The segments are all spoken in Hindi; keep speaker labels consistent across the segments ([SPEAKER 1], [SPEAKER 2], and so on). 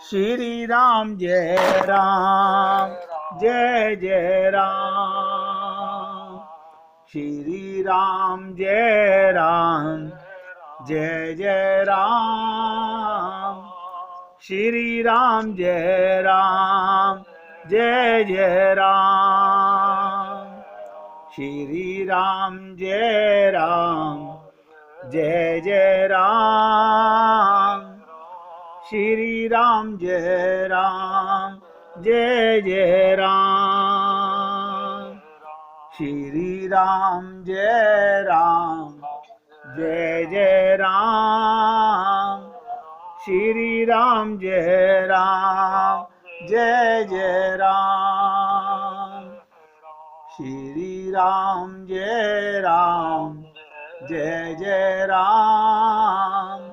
[SPEAKER 1] श्री राम जय राम जय जय राम। श्री राम जय राम जय जय राम। श्री राम जय राम जय जय राम। श्री राम जय राम जय जय राम। श्री राम जय राम जय जय राम। श्री राम जय राम जय जय राम। श्री राम जय राम जय जय राम। श्री राम जय राम जय जय राम।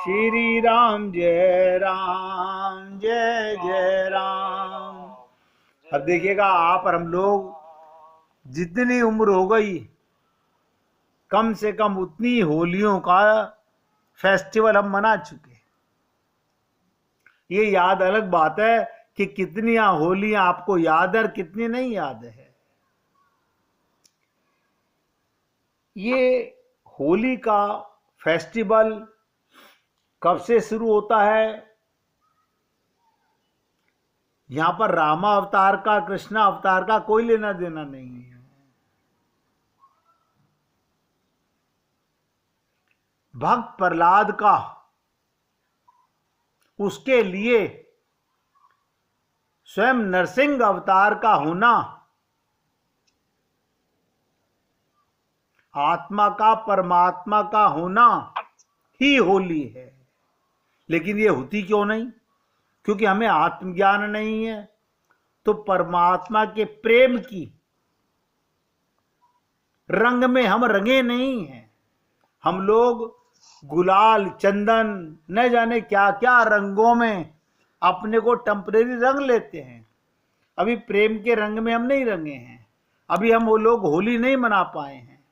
[SPEAKER 1] श्री राम जय राम जय जय राम। अब देखिएगा आप और हम लोग जितनी उम्र हो गई कम से कम उतनी होलियों का फेस्टिवल हम मना चुके। ये याद अलग बात है कि कितनी होलियां आपको याद है और कितनी नहीं याद है। ये होली का फेस्टिवल कब से शुरू होता है? यहां पर रामा अवतार का कृष्णा अवतार का कोई लेना देना नहीं है। भक्त प्रहलाद का उसके लिए स्वयं नरसिंह अवतार का होना, आत्मा का परमात्मा का होना ही होली है। लेकिन ये होती क्यों नहीं? क्योंकि हमें आत्मज्ञान नहीं है। तो परमात्मा के प्रेम की रंग में हम रंगे नहीं हैं। हम लोग गुलाल चंदन न जाने क्या क्या रंगों में अपने को टेम्परेरी रंग लेते हैं। अभी प्रेम के रंग में हम नहीं रंगे हैं। अभी हम वो लोग होली नहीं मना पाए हैं।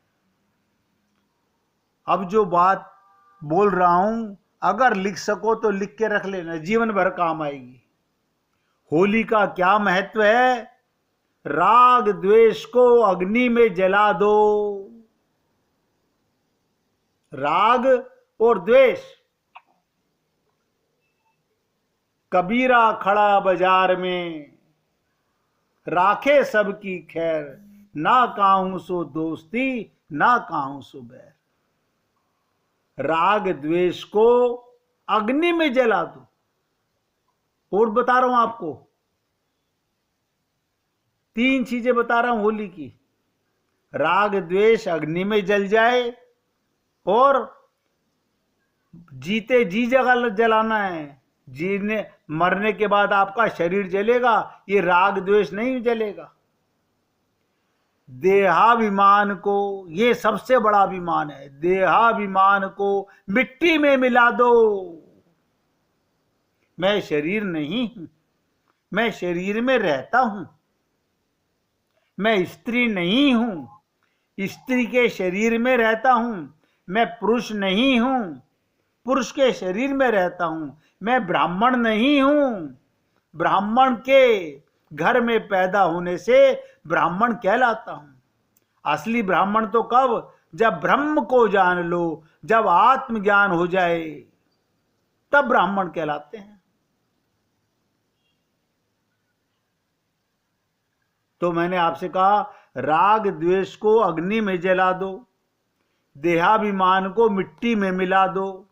[SPEAKER 1] अब जो बात बोल रहा हूं अगर लिख सको तो लिख के रख लेना, जीवन भर काम आएगी। होली का क्या महत्व है? राग द्वेष को अग्नि में जला दो। राग और द्वेष। कबीरा खड़ा बाजार में राखे सबकी खैर, ना काहूं सो दोस्ती ना काहूं सो बैर। राग द्वेष को अग्नि में जला दो। और बता रहा हूं आपको 3 चीजें बता रहा हूं होली की। राग द्वेष अग्नि में जल जाए और जीते जी जगह जलाना है। जीने मरने के बाद आपका शरीर जलेगा, ये राग द्वेष नहीं जलेगा। देहाभिमान को, ये सबसे बड़ा अभिमान है, देहाभिमान को मिट्टी में मिला दो। मैं शरीर नहीं हूं, मैं शरीर में रहता हूं। मैं स्त्री नहीं हूं, स्त्री के शरीर में रहता हूं। मैं पुरुष नहीं हूं, पुरुष के शरीर में रहता हूं। मैं ब्राह्मण नहीं हूं, ब्राह्मण के घर में पैदा होने से ब्राह्मण कहलाता हूं। असली ब्राह्मण तो कब? जब ब्रह्म को जान लो, जब आत्मज्ञान हो जाए तब ब्राह्मण कहलाते हैं। तो मैंने आपसे कहा राग द्वेष को अग्नि में जला दो, देहाभिमान को मिट्टी में मिला दो।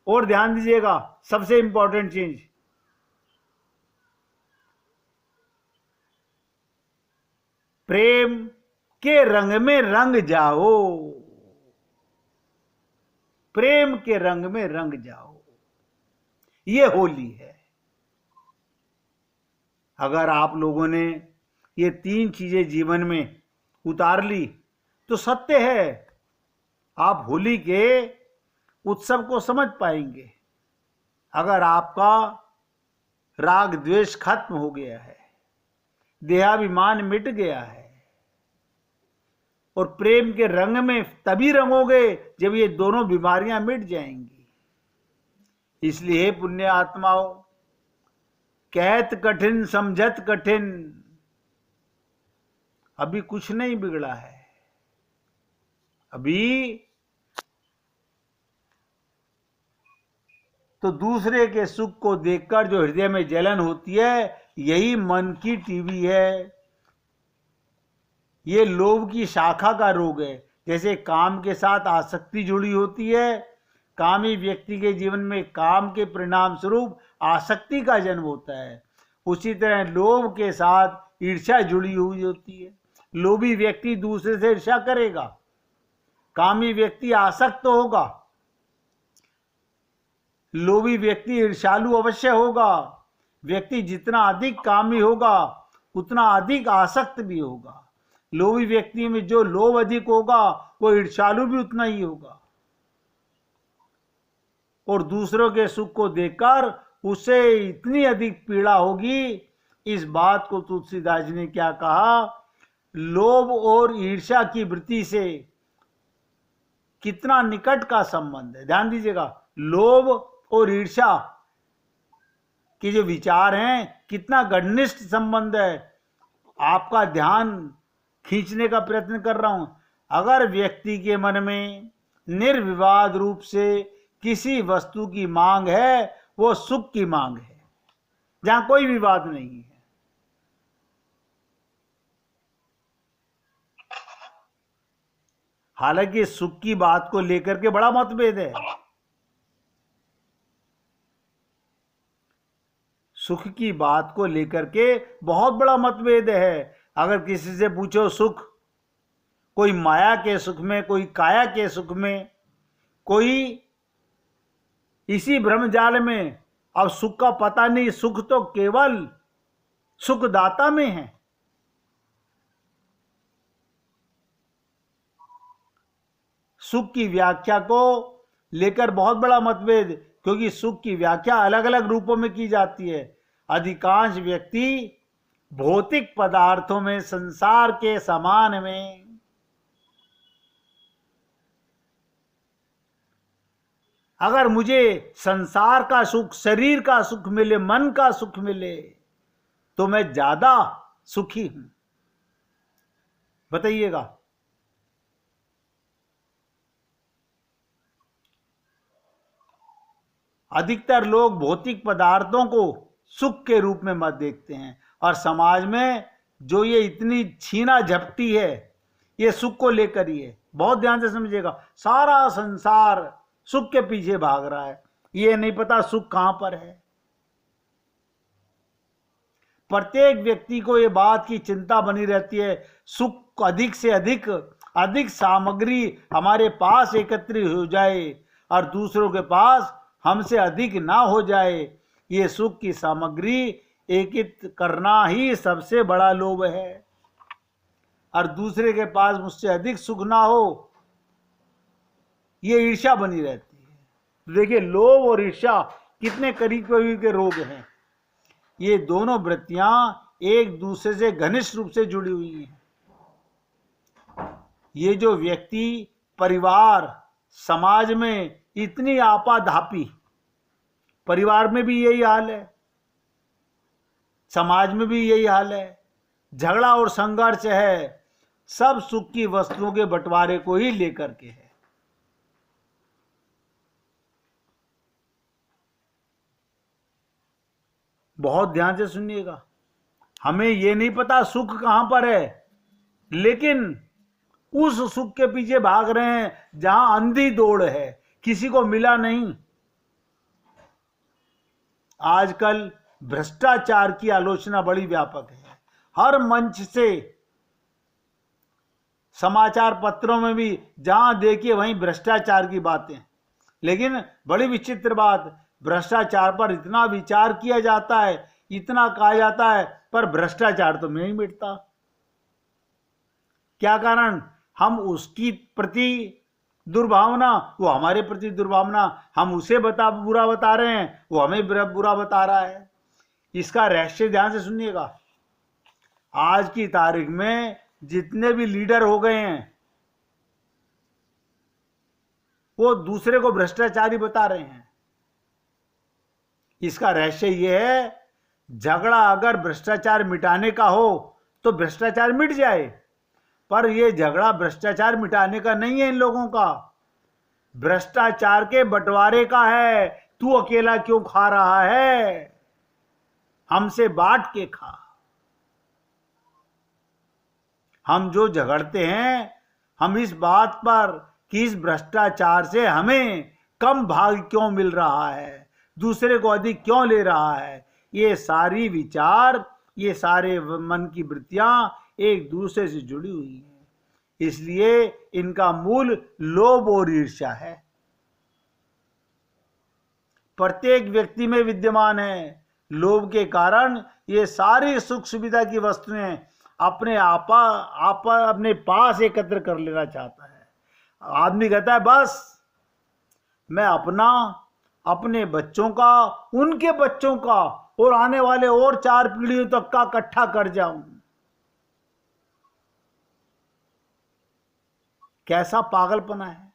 [SPEAKER 1] और ध्यान दीजिएगा सबसे इंपॉर्टेंट चीज, प्रेम के रंग में रंग जाओ। प्रेम के रंग में रंग जाओ, ये होली है। अगर आप लोगों ने ये 3 चीजें जीवन में उतार ली तो सत्य है आप होली के उत्सव को समझ पाएंगे। अगर आपका राग द्वेष खत्म हो गया है, देहाभिमान मिट गया है और प्रेम के रंग में तभी रंगोगे जब ये दोनों बीमारियां मिट जाएंगी। इसलिए पुण्य आत्माओं, कहत कठिन समझत कठिन। अभी कुछ नहीं बिगड़ा है। अभी तो दूसरे के सुख को देखकर जो हृदय में जलन होती है, यही मन की टीवी है। ये लोभ की शाखा का रोग है। जैसे काम के साथ आसक्ति जुड़ी होती है, कामी व्यक्ति के जीवन में काम के परिणाम स्वरूप आसक्ति का जन्म होता है, उसी तरह लोभ के साथ ईर्ष्या जुड़ी हुई होती है। लोभी व्यक्ति दूसरे से ईर्ष्या करेगा, कामी व्यक्ति आसक्त होगा, लोभी व्यक्ति ईर्ष्यालु अवश्य होगा। व्यक्ति जितना अधिक कामी होगा उतना अधिक आसक्त भी होगा। लोभी व्यक्ति में जो लोभ अधिक होगा वो ईर्ष्यालु भी उतना ही होगा, और दूसरों के सुख को देखकर उसे इतनी अधिक पीड़ा होगी। इस बात को तुलसीदास जी ने क्या कहा, लोभ और ईर्ष्या की वृत्ति से कितना निकट का संबंध है। ध्यान दीजिएगा, लोभ और ईर्ष्या के जो विचार हैं कितना घनिष्ठ संबंध है। आपका ध्यान खींचने का प्रयत्न कर रहा हूं। अगर व्यक्ति के मन में निर्विवाद रूप से किसी वस्तु की मांग है, वो सुख की मांग है, जहां कोई विवाद नहीं है। हालांकि सुख की बात को लेकर के बड़ा मतभेद है। सुख की बात को लेकर के बहुत बड़ा मतभेद है। अगर किसी से पूछो सुख, कोई माया के सुख में, कोई काया के सुख में, कोई इसी भ्रमजाल में। अब सुख का पता नहीं, सुख तो केवल सुखदाता में है। सुख की व्याख्या को लेकर बहुत बड़ा मतभेद, क्योंकि सुख की व्याख्या अलग अलग रूपों में की जाती है। अधिकांश व्यक्ति भौतिक पदार्थों में, संसार के समान में, अगर मुझे संसार का सुख, शरीर का सुख मिले, मन का सुख मिले, तो मैं ज्यादा सुखी हूं। बताइएगा, अधिकतर लोग भौतिक पदार्थों को सुख के रूप में मत देखते हैं, और समाज में जो ये इतनी छीना झपटी है, ये सुख को लेकर ही है। बहुत ध्यान से समझिएगा, सारा संसार सुख के पीछे भाग रहा है, ये नहीं पता सुख कहां पर है। प्रत्येक व्यक्ति को ये बात की चिंता बनी रहती है, सुख अधिक से अधिक सामग्री हमारे पास एकत्रित हो जाए और दूसरों के पास हमसे अधिक ना हो जाए। ये सुख की सामग्री एकत्रित करना ही सबसे बड़ा लोभ है, और दूसरे के पास मुझसे अधिक सुख ना हो, ये ईर्ष्या बनी रहती है। देखिए, लोभ और ईर्ष्या कितने करीब करीब के रोग हैं। ये दोनों वृत्तियां एक दूसरे से घनिष्ठ रूप से जुड़ी हुई हैं। ये जो व्यक्ति परिवार, समाज में इतनी आपाधापी, परिवार में भी यही हाल है, समाज में भी यही हाल है, झगड़ा और संघर्ष है, सब सुख की वस्तुओं के बंटवारे को ही लेकर के है। बहुत ध्यान से सुनिएगा, हमें यह नहीं पता सुख कहां पर है, लेकिन उस सुख के पीछे भाग रहे हैं जहां अंधी दौड़ है, किसी को मिला नहीं। आजकल भ्रष्टाचार की आलोचना बड़ी व्यापक है, हर मंच से, समाचार पत्रों में भी जहां देखिए वहीं भ्रष्टाचार की बातें। लेकिन बड़ी विचित्र बात, भ्रष्टाचार पर इतना विचार किया जाता है, इतना कहा जाता है, पर भ्रष्टाचार तो नहीं मिटता। क्या कारण? हम उसकी प्रति दुर्भावना, वो हमारे प्रति दुर्भावना, हम उसे बुरा बता रहे हैं, वो हमें बुरा बता रहा है। इसका रहस्य ध्यान से सुनिएगा। आज की तारीख में जितने भी लीडर हो गए हैं, वो दूसरे को भ्रष्टाचारी बता रहे हैं। इसका रहस्य यह है, झगड़ा अगर भ्रष्टाचार मिटाने का हो तो भ्रष्टाचार मिट जाए, पर यह झगड़ा भ्रष्टाचार मिटाने का नहीं है। इन लोगों का भ्रष्टाचार के बंटवारे का है। तू अकेला क्यों खा रहा है, हमसे बांट के खा। हम जो झगड़ते हैं, हम इस बात पर कि इस भ्रष्टाचार से हमें कम भाग क्यों मिल रहा है, दूसरे को अधिक क्यों ले रहा है। ये सारी विचार, ये सारे मन की वृत्तियां एक दूसरे से जुड़ी हुई हैं, इसलिए इनका मूल लोभ और ईर्ष्या है। प्रत्येक व्यक्ति में विद्यमान है। लोभ के कारण ये सारी सुख सुविधा की वस्तुएं अपने अपने पास एकत्र कर लेना चाहता है। आदमी कहता है बस मैं अपना, अपने बच्चों का, उनके बच्चों का और आने वाले और 4 पीढ़ियों तक का इकट्ठा कर जाऊं। कैसा पागलपना है।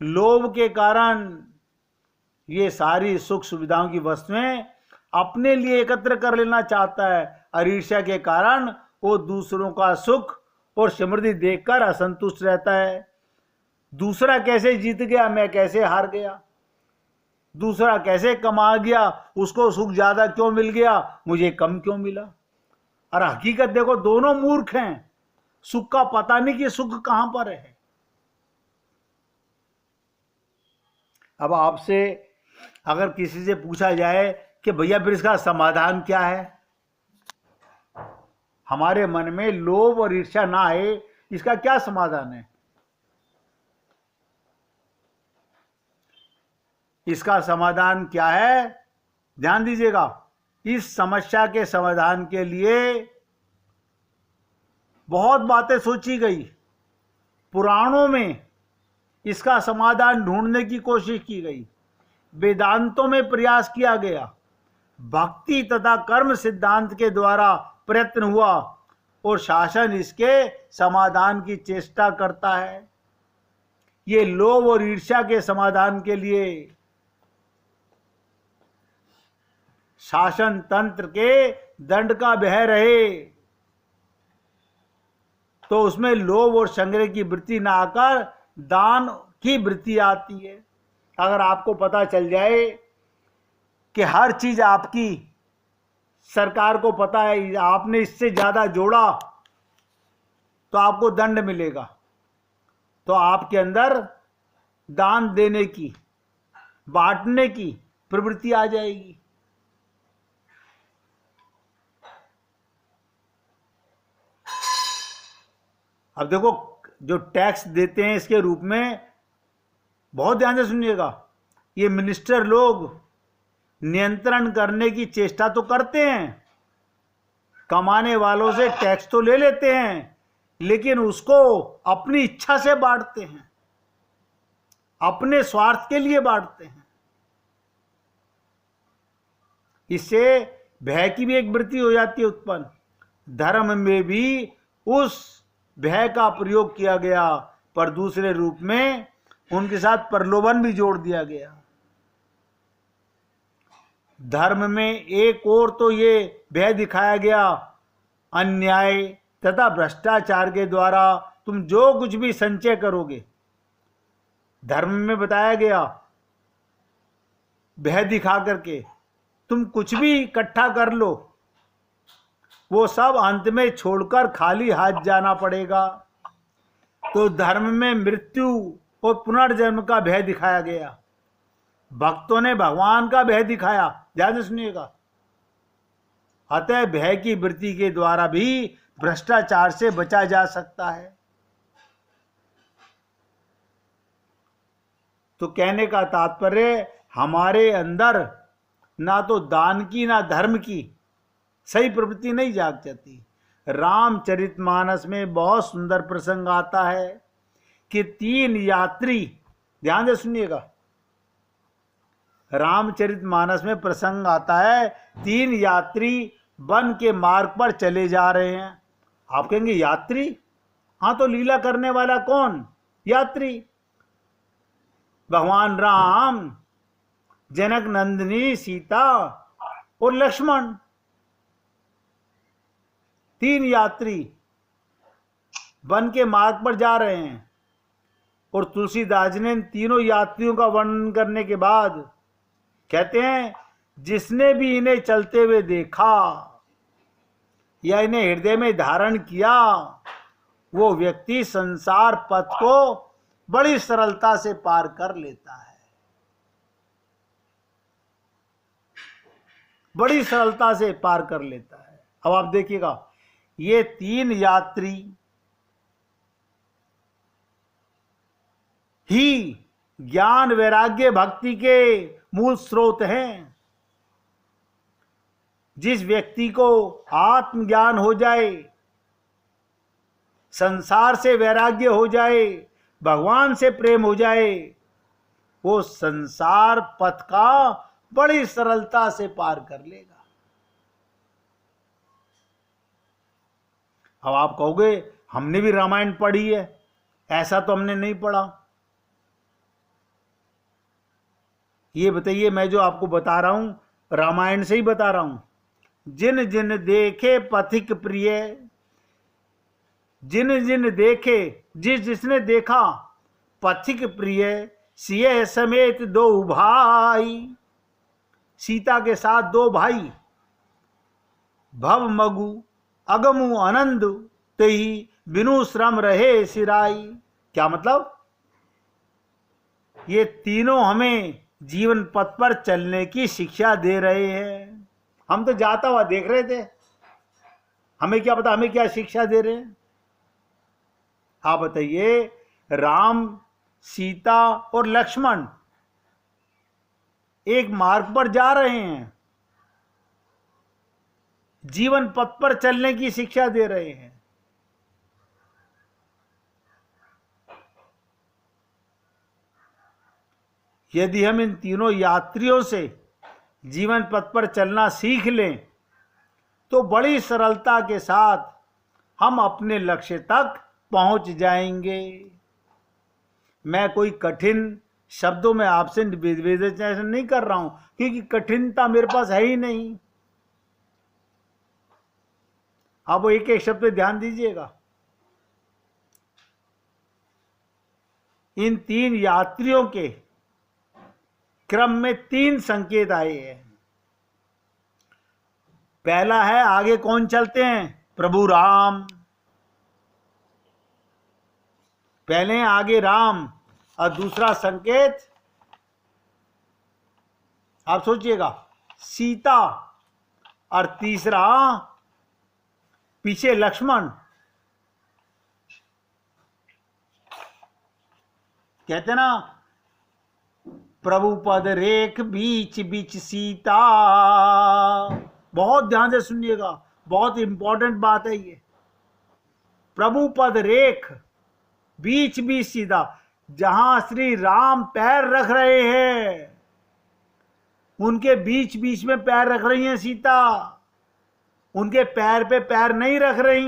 [SPEAKER 1] लोभ के कारण ये सारी सुख सुविधाओं की वस्तुएं अपने लिए एकत्र कर लेना चाहता है, और ईर्ष्या के कारण वो दूसरों का सुख और समृद्धि देखकर असंतुष्ट रहता है। दूसरा कैसे जीत गया, मैं कैसे हार गया, दूसरा कैसे कमा गया, उसको सुख ज्यादा क्यों मिल गया, मुझे कम क्यों मिला। और हकीकत देखो, दोनों मूर्ख हैं। सुख का पता नहीं कि सुख कहां पर है। अब आपसे अगर किसी से पूछा जाए कि भैया फिर इसका समाधान क्या है, हमारे मन में लोभ और ईर्ष्या ना आए, इसका क्या समाधान है। इसका समाधान क्या है, ध्यान दीजिएगा। इस समस्या के समाधान के लिए बहुत बातें सोची गई। पुराणों में इसका समाधान ढूंढने की कोशिश की गई, वेदांतों में प्रयास किया गया, भक्ति तथा कर्म सिद्धांत के द्वारा प्रयत्न हुआ, और शासन इसके समाधान की चेष्टा करता है। ये लोभ और ईर्ष्या के समाधान के लिए शासन तंत्र के दंड का भय रहे तो उसमें लोभ और संग्रह की वृत्ति न आकर दान की वृत्ति आती है। अगर आपको पता चल जाए कि हर चीज आपकी, सरकार को पता है आपने इससे ज्यादा जोड़ा तो आपको दंड मिलेगा, तो आपके अंदर दान देने की, बांटने की प्रवृत्ति आ जाएगी। अब देखो, जो टैक्स देते हैं इसके रूप में, बहुत ध्यान से सुनिएगा, ये मिनिस्टर लोग नियंत्रण करने की चेष्टा तो करते हैं, कमाने वालों से टैक्स तो ले लेते हैं, लेकिन उसको अपनी इच्छा से बांटते हैं, अपने स्वार्थ के लिए बांटते हैं। इससे भय की भी एक वृत्ति हो जाती है उत्पन्न। धर्म में भी उस भय का प्रयोग किया गया, पर दूसरे रूप में उनके साथ प्रलोभन भी जोड़ दिया गया। धर्म में एक और तो ये भय दिखाया गया, अन्याय तथा भ्रष्टाचार के द्वारा तुम जो कुछ भी संचय करोगे, धर्म में बताया गया भय दिखा करके तुम कुछ भी इकट्ठा कर लो, वो सब अंत में छोड़कर खाली हाथ जाना पड़ेगा। तो धर्म में मृत्यु और पुनर्जन्म का भय दिखाया गया। भक्तों ने भगवान का भय दिखाया, ध्यान से सुनिएगा। अतः भय की वृत्ति के द्वारा भी भ्रष्टाचार से बचा जा सकता है। तो कहने का तात्पर्य, हमारे अंदर ना तो दान की ना धर्म की सही प्रवृत्ति नहीं जाग जाती। रामचरितमानस में बहुत सुंदर प्रसंग आता है कि 3 यात्री, ध्यान से सुनिएगा, रामचरितमानस में प्रसंग आता है, 3 यात्री वन के मार्ग पर चले जा रहे हैं। आप कहेंगे यात्री, हाँ तो लीला करने वाला कौन, यात्री। भगवान राम, जनक नंदिनी सीता और लक्ष्मण, 3 यात्री वन के मार्ग पर जा रहे हैं। और तुलसीदास जी ने इन तीनों यात्रियों का वर्णन करने के बाद कहते हैं, जिसने भी इन्हें चलते हुए देखा या इन्हें हृदय में धारण किया, वो व्यक्ति संसार पथ को बड़ी सरलता से पार कर लेता है। बड़ी सरलता से पार कर लेता है। अब आप देखिएगा, ये 3 यात्री ही ज्ञान वैराग्य भक्ति के मूल स्रोत हैं। जिस व्यक्ति को आत्मज्ञान हो जाए, संसार से वैराग्य हो जाए, भगवान से प्रेम हो जाए, वो संसार पथ का बड़ी सरलता से पार कर लेगा। अब आप कहोगे, हमने भी रामायण पढ़ी है। ऐसा तो हमने नहीं पढ़ा। ये बताइए, मैं जो आपको बता रहा हूं रामायण से ही बता रहा हूं। जिन जिन देखे पथिक प्रिय, जिन जिन देखे, जिस जिसने देखा पथिक प्रिय, सिय समेत 2 भाई, सीता के साथ 2 भाई, भव मगु अगमु आनंद तेहि, बिनु श्रम रहे सिराई। क्या मतलब? ये तीनों हमें जीवन पथ पर चलने की शिक्षा दे रहे हैं। हम तो जाता हुआ देख रहे थे, हमें क्या पता हमें क्या शिक्षा दे रहे हैं। आप बताइए, राम, सीता और लक्ष्मण एक मार्ग पर जा रहे हैं, जीवन पथ पर चलने की शिक्षा दे रहे हैं। यदि हम इन तीनों यात्रियों से जीवन पथ पर चलना सीख लें, तो बड़ी सरलता के साथ हम अपने लक्ष्य तक पहुंच जाएंगे। मैं कोई कठिन शब्दों में आपसे विवेचन नहीं कर रहा हूं, क्योंकि कठिनता मेरे पास है ही नहीं। आप वो एक एक शब्द पे ध्यान दीजिएगा। इन 3 यात्रियों के क्रम में 3 संकेत आए हैं। पहला है, आगे कौन चलते हैं? प्रभु राम। पहले आगे राम, और दूसरा संकेत आप सोचिएगा सीता, और तीसरा पीछे लक्ष्मण। कहते ना, प्रभु पद रेख बीच बीच सीता। बहुत ध्यान से सुनिएगा, बहुत इंपॉर्टेंट बात है ये। प्रभु पद रेख बीच बीच सीता, जहां श्री राम पैर रख रहे हैं, उनके बीच बीच में पैर रख रही हैं सीता। उनके पैर पे पैर नहीं रख रही।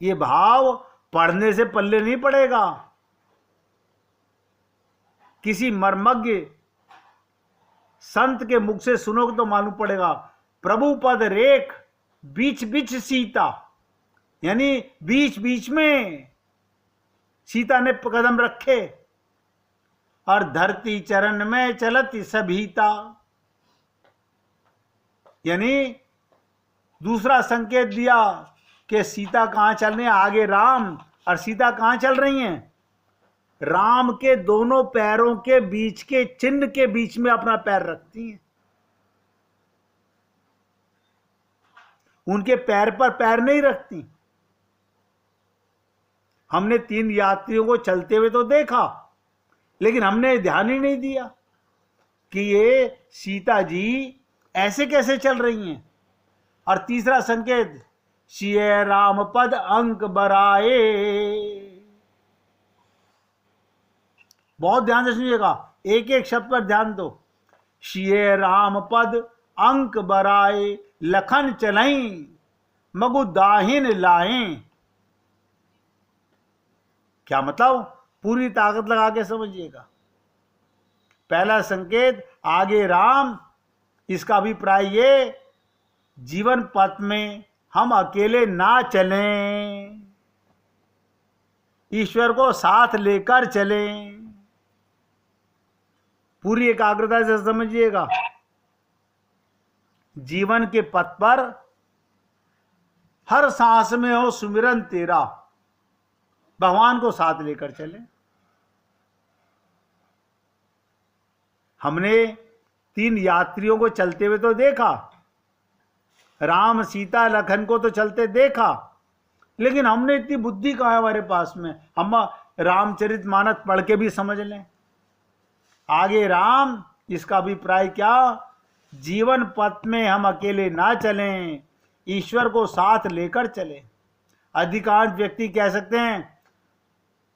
[SPEAKER 1] ये भाव पढ़ने से पल्ले नहीं पड़ेगा। किसी मर्मज्ञ संत के मुख से सुनोगे तो मालूम पड़ेगा। प्रभु पद रेख बीच बीच सीता, यानी बीच बीच में सीता ने कदम रखे। और धरती चरण में चलती सभीता, यानी दूसरा संकेत दिया कि सीता कहां चल रही है। आगे राम और सीता कहां चल रही हैं? राम के दोनों पैरों के बीच के चिन्ह के बीच में अपना पैर रखती हैं। उनके पैर पर पैर नहीं रखती। हमने 3 यात्रियों को चलते हुए तो देखा, लेकिन हमने ध्यान ही नहीं दिया कि ये सीता जी ऐसे कैसे चल रही हैं। और तीसरा संकेत, सिय राम पद अंक बराए। बहुत ध्यान से सुनिएगा, एक एक शब्द पर ध्यान दो। सिय राम पद अंक बराए, लखन चलई मगु दाहिन लाएं। क्या मतलब? पूरी ताकत लगा के समझिएगा। पहला संकेत, आगे राम, इसका अभिप्राय ये, जीवन पथ में हम अकेले ना चलें, ईश्वर को साथ लेकर चलें। पूरी एकाग्रता से समझिएगा। जीवन के पथ पर हर सांस में हो सुमिरन तेरा, भगवान को साथ लेकर चले। हमने 3 यात्रियों को चलते हुए तो देखा, राम सीता लखन को तो चलते देखा, लेकिन हमने इतनी बुद्धि कहाँ है हमारे पास में? हम रामचरितमानस पढ़ के भी समझ लें। आगे राम, इसका अभिप्राय क्या? जीवन पथ में हम अकेले ना चलें, ईश्वर को साथ लेकर चलें। अधिकांश व्यक्ति कह सकते हैं,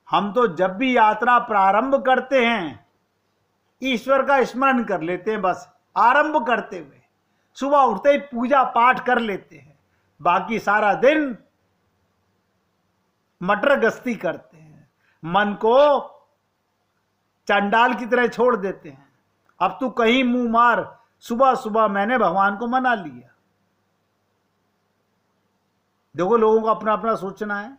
[SPEAKER 1] हम तो जब भी यात्रा प्रारंभ करते हैं ईश्वर का स्मरण कर लेते हैं, बस आरंभ करते हुए सुबह उठते ही पूजा पाठ कर लेते हैं, बाकी सारा दिन मटर गश्ती करते हैं, मन को चंडाल की तरह छोड़ देते हैं। अब तू कहीं मुंह मार, सुबह सुबह मैंने भगवान को मना लिया। देखो, लोगों को अपना अपना सोचना है।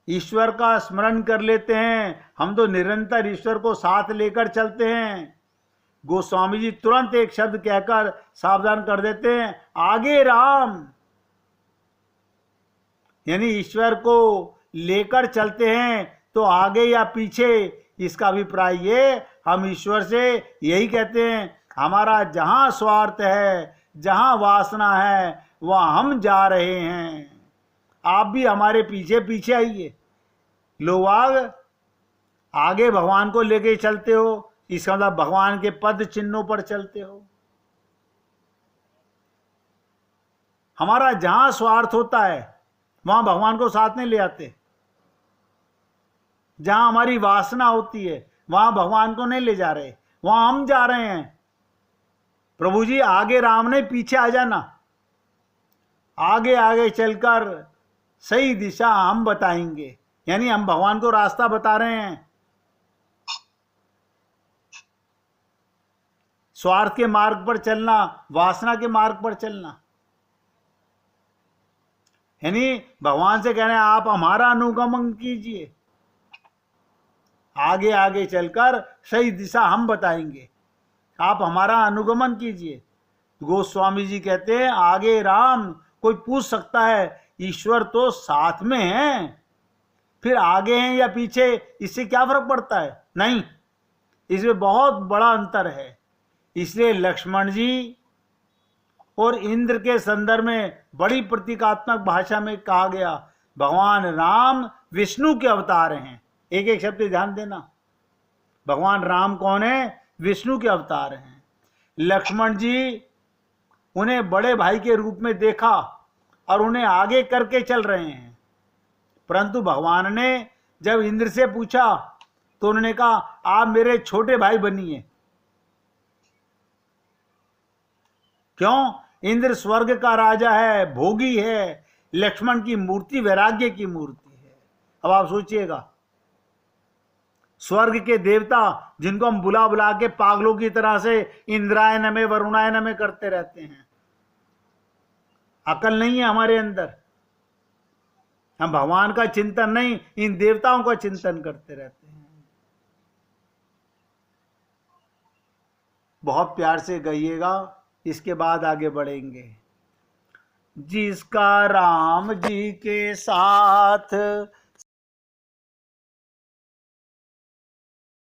[SPEAKER 1] ईश्वर का स्मरण कर लेते हैं, हम तो निरंतर ईश्वर को साथ लेकर चलते हैं। गोस्वामी जी तुरंत एक शब्द कहकर सावधान कर देते हैं, आगे राम, यानी ईश्वर को लेकर चलते हैं तो आगे या पीछे, इसका अभिप्राय ये, हम ईश्वर से यही कहते हैं, हमारा जहां स्वार्थ है, जहां वासना है, वहां हम जा रहे हैं, आप भी हमारे पीछे पीछे आइए। लोग आगे भगवान को लेके चलते हो, इसका मतलब भगवान के पद चिन्हों पर चलते हो। हमारा जहां स्वार्थ होता है वहां भगवान को साथ नहीं ले आते, जहां हमारी वासना होती है वहां भगवान को नहीं ले जा रहे, वहां हम जा रहे हैं। प्रभु जी आगे राम नहीं, पीछे आ जाना, आगे आगे चलकर सही दिशा हम बताएंगे, यानी हम भगवान को रास्ता बता रहे हैं। स्वार्थ के मार्ग पर चलना, वासना के मार्ग पर चलना, यानी भगवान से कह रहे हैं आप हमारा अनुगमन कीजिए, आगे आगे चलकर सही दिशा हम बताएंगे, आप हमारा अनुगमन कीजिए। गोस्वामी जी कहते हैं, आगे राम, कोई पूछ सकता है ईश्वर तो साथ में है, फिर आगे हैं या पीछे, इससे क्या फर्क पड़ता है? नहीं, इसमें बहुत बड़ा अंतर है। इसलिए लक्ष्मण जी और इंद्र के संदर्भ में बड़ी प्रतीकात्मक भाषा में कहा गया, भगवान राम विष्णु के अवतार हैं। एक एक शब्द ध्यान देना, भगवान राम कौन है? विष्णु के अवतार हैं। लक्ष्मण जी उन्हें बड़े भाई के रूप में देखा और उन्हें आगे करके चल रहे हैं, परंतु भगवान ने जब इंद्र से पूछा तो उन्होंने कहा आप मेरे छोटे भाई बनिए। क्यों? इंद्र स्वर्ग का राजा है, भोगी है, लक्ष्मण की मूर्ति वैराग्य की मूर्ति है। अब आप सोचिएगा, स्वर्ग के देवता जिनको हम बुला बुला के पागलों की तरह से इंद्राय नमे वरुणाय नमे करते रहते हैं, अकल नहीं है हमारे अंदर, हम भगवान का चिंतन नहीं, इन देवताओं का चिंतन करते रहते हैं। बहुत प्यार से गाइएगा, इसके बाद आगे बढ़ेंगे। जिसका राम जी के साथ